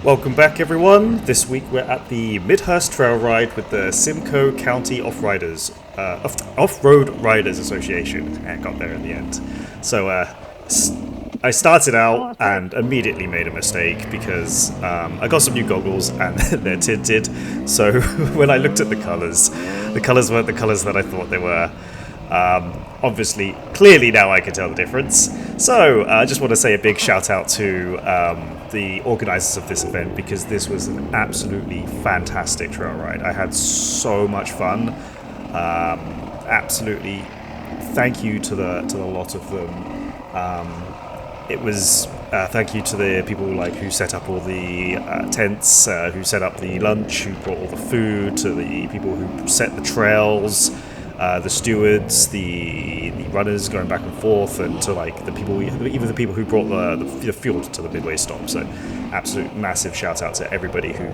Welcome back, everyone. This week we're at the Midhurst Trail Ride with the SIMCOE County Off-Road Riders Association. And got there in the end. So I started out and immediately made a mistake because I got some new goggles and they're tinted. So when I looked at the colours weren't the colours that I thought they were. Obviously, clearly now I can tell the difference. So I just want to say a big shout out to the organisers of this event, because this was an absolutely fantastic trail ride. I had so much fun. Absolutely, thank you to the lot of them. It was thank you to the people who set up all the tents, who set up the lunch, who brought all the food, to the people who set the trails. The stewards, the runners going back and forth, and to the people, even the people who brought the fuel to the midway stop. So, absolute massive shout out to everybody who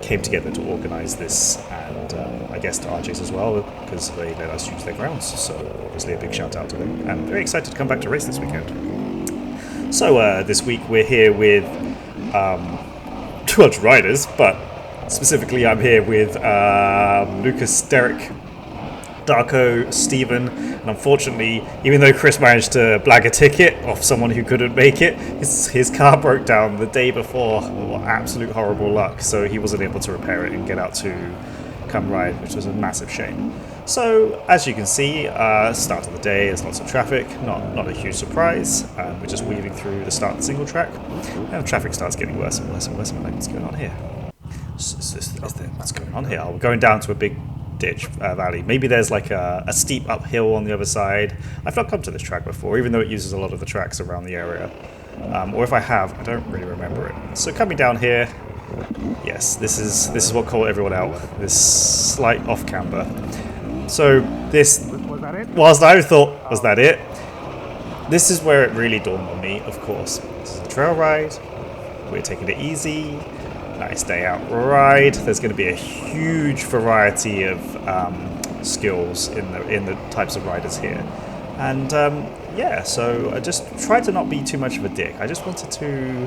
came together to organise this, and I guess to RJs as well, because they let us use their grounds. So, obviously, a big shout out to them. And I'm very excited to come back to race this weekend. So, this week we're here with 200 riders, but specifically I'm here with Lucas, Derek, Darko, Stephen, and unfortunately, even though Chris managed to blag a ticket off someone who couldn't make it, his car broke down the day before. Absolute horrible luck, so he wasn't able to repair it and get out to come ride, which was a massive shame. So, as you can see, start of the day, there's lots of traffic, not a huge surprise. We're just weaving through the start of the single track, and the traffic starts getting worse and worse and worse. I'm like, what's going on here? What's going on here? We're going down to a big ditch valley. Maybe there's a steep uphill on the other side. I've not come to this track before, even though it uses a lot of the tracks around the area. Or if I have, I don't really remember it. So coming down here, yes, this is what caught everyone out. This slight off camber. So this, whilst I thought, was that it? This is where it really dawned on me. Of course, this is a trail ride. We're taking it easy. Nice day out ride. There's going to be a huge variety of skills in the types of riders here, and so I just tried to not be too much of a dick. I just wanted to.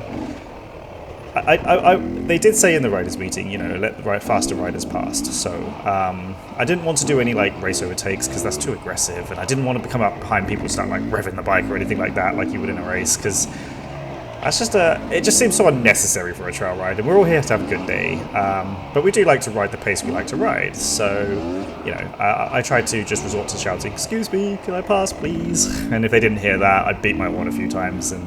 They did say in the riders meeting, let the faster riders past. So I didn't want to do any race overtakes because that's too aggressive, and I didn't want to come up behind people and start revving the bike or anything like that, like you would in a race, because. It just seems so unnecessary for a trail ride, and we're all here to have a good day. But we do like to ride the pace we like to ride, so, I tried to just resort to shouting, "Excuse me, can I pass, please?" And if they didn't hear that, I'd beat my horn a few times, and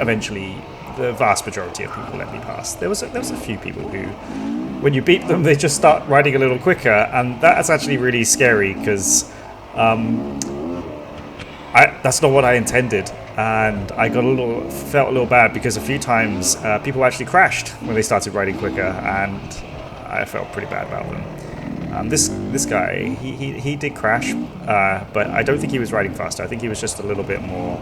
eventually the vast majority of people let me pass. There was a few people who, when you beat them, they just start riding a little quicker, and that's actually really scary, because that's not what I intended. And I felt a little bad because a few times people actually crashed when they started riding quicker, and I felt pretty bad about them. This guy, he did crash, but I don't think he was riding faster. I think he was just a little bit more.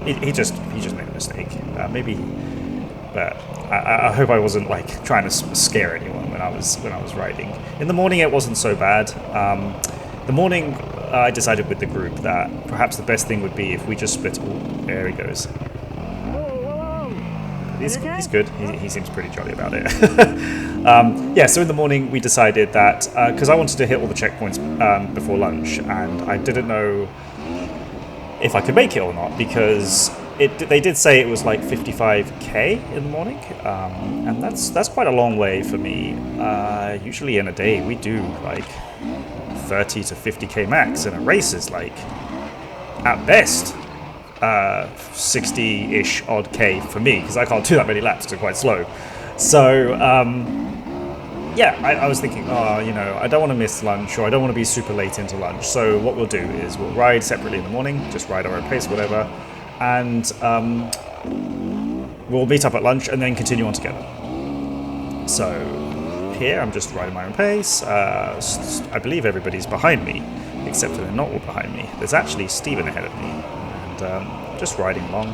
He just made a mistake, maybe. But I hope I wasn't trying to scare anyone when I was riding. In the morning, it wasn't so bad. The morning. I decided with the group that perhaps the best thing would be if we just split. Oh, there he goes. He's good. He seems pretty jolly about it. So in the morning we decided that because I wanted to hit all the checkpoints before lunch, and I didn't know if I could make it or not, because they did say it was 55k in the morning, and that's quite a long way for me. Usually in a day we do 30 to 50k max, and a race is at best 60-ish odd k for me, because I can't do that many laps, they're quite slow. So I was thinking, I don't want to miss lunch, or I don't want to be super late into lunch. So what we'll do is we'll ride separately in the morning, just ride our own pace, whatever, and we'll meet up at lunch and then continue on together. So here I'm just riding my own pace. I believe everybody's behind me, except that they're not all behind me. There's actually Stephen ahead of me, and just riding along,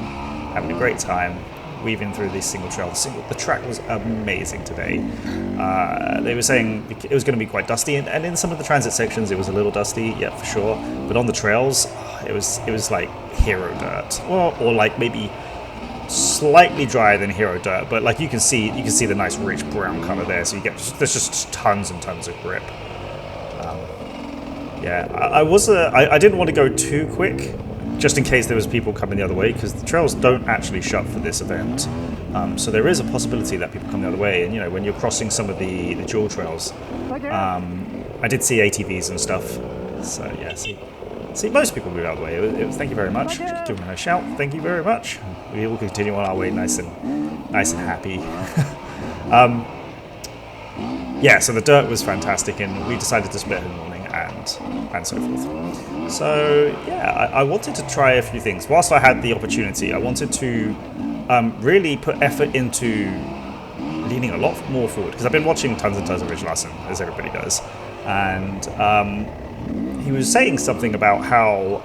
having a great time, weaving through this single trail. The track was amazing today. They were saying it was going to be quite dusty, and in some of the transit sections it was a little dusty, yeah, for sure. But on the trails, it was like hero dirt, or maybe slightly drier than Hero Dirt, but like you can see the nice rich brown color there. So there's just tons and tons of grip. Yeah, I didn't want to go too quick, just in case there was people coming the other way, because the trails don't actually shut for this event. So there is a possibility that people come the other way, and when you're crossing some of the dual trails, I did see ATVs and stuff. So yeah, see, most people move out of the way. It was thank you very much. Just doing a shout. Thank you very much. We will continue on our way, nice and happy. Yeah, so the dirt was fantastic, and we decided to split in the morning and so forth. So yeah, I wanted to try a few things. Whilst I had the opportunity, I wanted to really put effort into leaning a lot more forward, because I've been watching tons and tons of Rich Larson, as everybody does, and he was saying something about how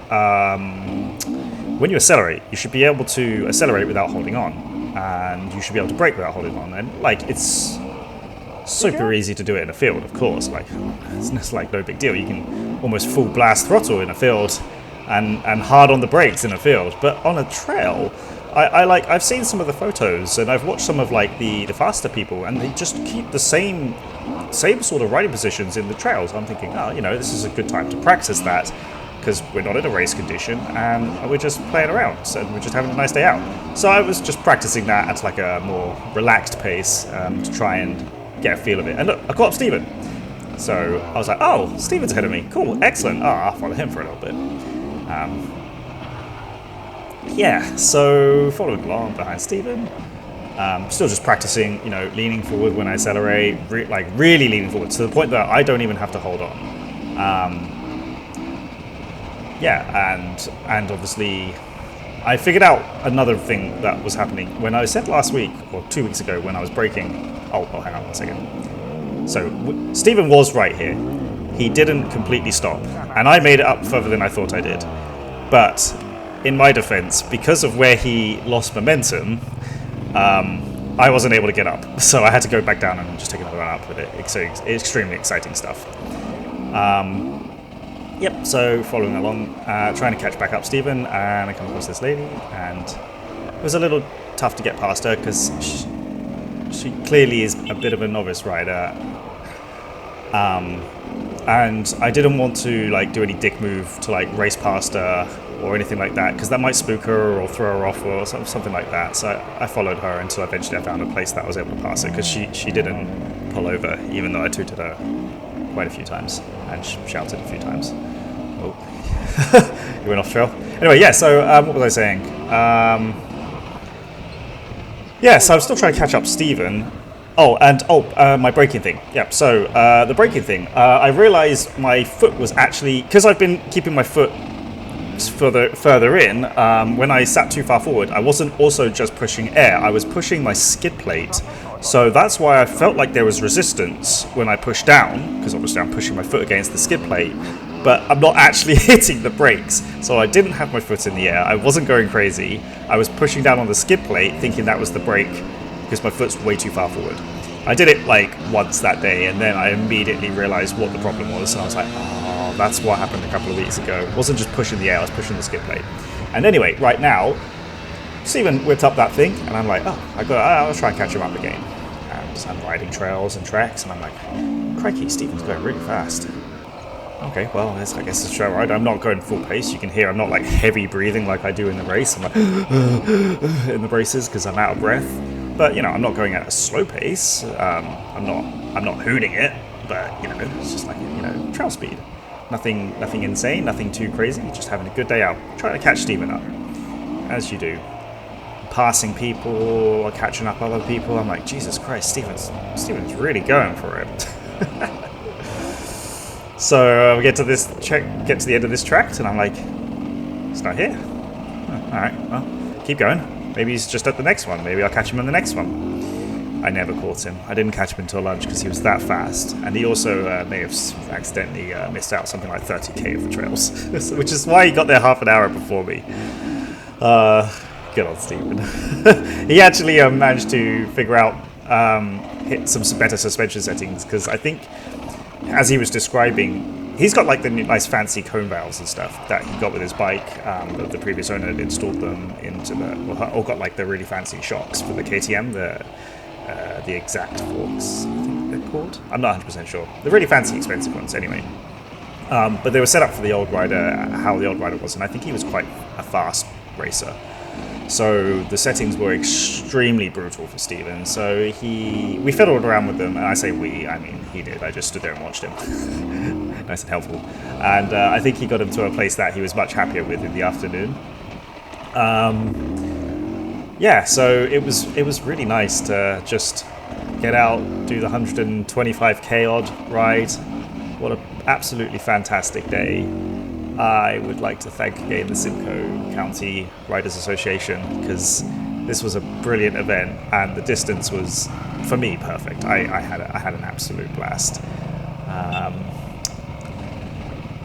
when you accelerate, you should be able to accelerate without holding on, and you should be able to brake without holding on, and like it's super easy to do it in a field, of course. Like it's like no big deal. You can almost full blast throttle in a field, and hard on the brakes in a field. But on a trail, I've seen some of the photos, and I've watched some of like the faster people, and they just keep the same sort of riding positions in the trails. I'm thinking, this is a good time to practice that, because we're not in a race condition and we're just playing around, and we're just having a nice day out. So I was just practicing that at like a more relaxed pace to try and get a feel of it. And look, I caught up Stephen. So I was like, oh, Stephen's ahead of me. Cool, excellent. I'll follow him for a little bit. Yeah, so following along behind Stephen. Still just practicing, leaning forward when I accelerate, really leaning forward to the point that I don't even have to hold on. Yeah, and obviously I figured out another thing that was happening when I said last week, or 2 weeks ago, when I was braking. Oh, hang on one second. So, Stephen was right here. He didn't completely stop, and I made it up further than I thought I did. But, in my defense, because of where he lost momentum, I wasn't able to get up. So I had to go back down and just take another run up with it. So, extremely exciting stuff. Yep, so following along, trying to catch back up Stephen, and I come across this lady, and it was a little tough to get past her, because she clearly is a bit of a novice rider, and I didn't want to do any dick move to race past her or anything like that, because that might spook her or throw her off or something like that. So I followed her until eventually I found a place that I was able to pass her, because she didn't pull over, even though I tooted her quite a few times and shouted a few times. Oh, you went off trail. Anyway, yeah. So what was I saying? Yeah, so I'm still trying to catch up Stephen. My braking thing. Yep, so the braking thing. I realised my foot was actually, because I've been keeping my foot further in, when I sat too far forward, I wasn't also just pushing air, I was pushing my skid plate. So that's why I felt like there was resistance when I pushed down, because obviously I'm pushing my foot against the skid plate, but I'm not actually hitting the brakes. So I didn't have my foot in the air, I wasn't going crazy, I was pushing down on the skid plate thinking that was the brake, because my foot's way too far forward. I did it once that day, and then I immediately realised what the problem was, and I was like, oh, that's what happened a couple of weeks ago. It wasn't just pushing the air, I was pushing the skid plate. And anyway, right now, Stephen whipped up that thing, and I'm like, I'll try and catch him up again. And I'm riding trails and tracks, and I'm like, crikey, Stephen's going really fast. Okay, well, I guess it's a trail ride. I'm not going full pace. You can hear I'm not heavy breathing like I do in the race. I'm in the braces because I'm out of breath. But I'm not going at a slow pace. I'm not hooting it, but it's just trail speed. Nothing insane, nothing too crazy. Just having a good day out, trying to catch Stephen up, as you do. Passing people, catching up other people. I'm like, Jesus Christ, Stephen's really going for it. So we get to the end of this tract, and I'm like, it's not here. Oh, all right, well, keep going. Maybe he's just at the next one. Maybe I'll catch him in the next one. I never caught him. I didn't catch him until lunch because he was that fast, and he also may have accidentally missed out something like 30k of the trails, which is why he got there half an hour before me. Good old Stephen. He actually managed to figure out hit some better suspension settings, because I think, as he was describing, he's got like the nice fancy cone valves and stuff that he got with his bike. The previous owner had installed them into or got like the really fancy shocks for the KTM, the exact forks, I think they're called. I'm not 100% sure. They're really fancy, expensive ones anyway. But they were set up for the old rider, how the old rider was, and I think he was quite a fast racer. So the settings were extremely brutal for Steven. So we fiddled around with them, and I say we, I mean he did. I just stood there and watched him. Nice and helpful. And I think he got him to a place that he was much happier with in the afternoon. Yeah, so it was really nice to just get out, do the 125k odd ride. What an absolutely fantastic day. I would like to thank again the SIMCOE County Riders Association, because this was a brilliant event and the distance was, for me, perfect. I had an absolute blast.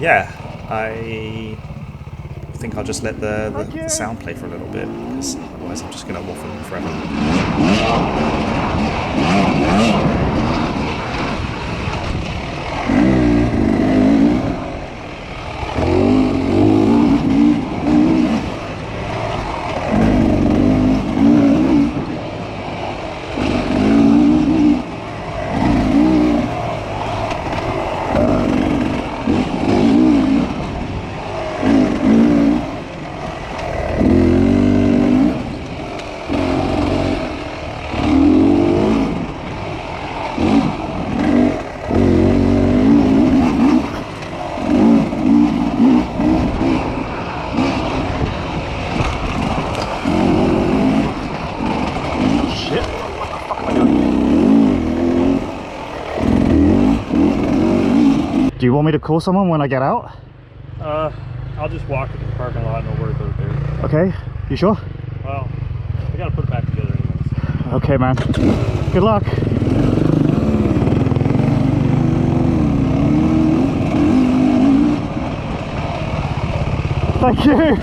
Yeah, I think I'll just let the sound play for a little bit, because otherwise I'm just going to waffle forever. Do you want me to call someone when I get out? I'll just walk to the parking lot and I'll worry about it there. Okay, you sure? Well, we gotta put it back together anyways. Okay, man. Good luck. Thank you.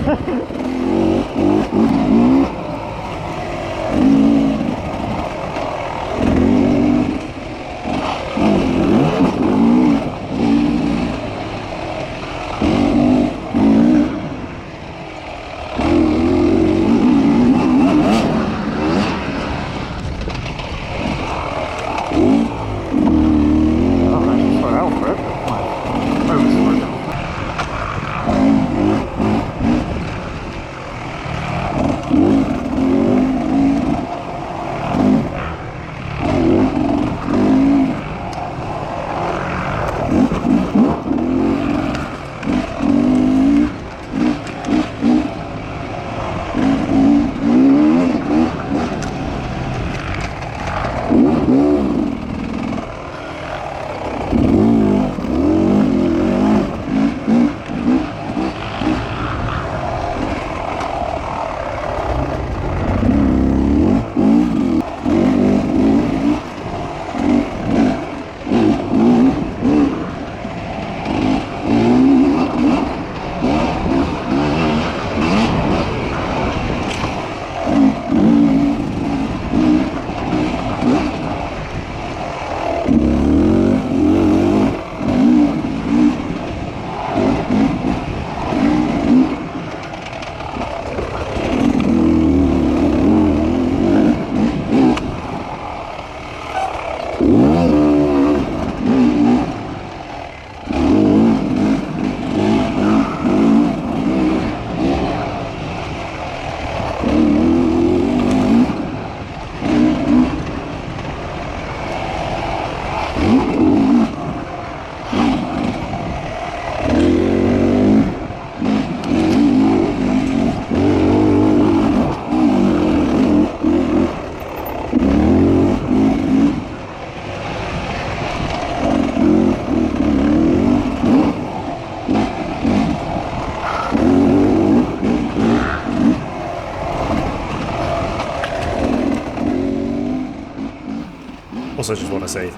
Also, just want to say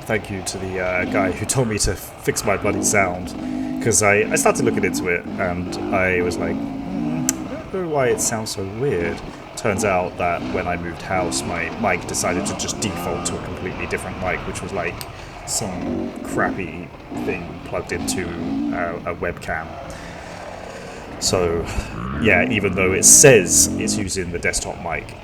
thank you to the guy who told me to fix my bloody sound, because I started looking into it and I was like, I don't know why it sounds so weird. Turns out that when I moved house, my mic decided to just default to a completely different mic, which was like some crappy thing plugged into a webcam. So, yeah, even though it says it's using the desktop mic,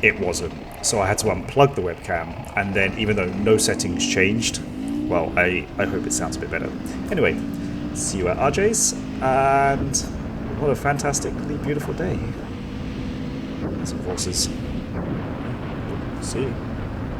it wasn't. So I had to unplug the webcam, and then even though no settings changed, well, I hope it sounds a bit better. Anyway, see you at RJ's, and what a fantastically beautiful day. Some horses. See you.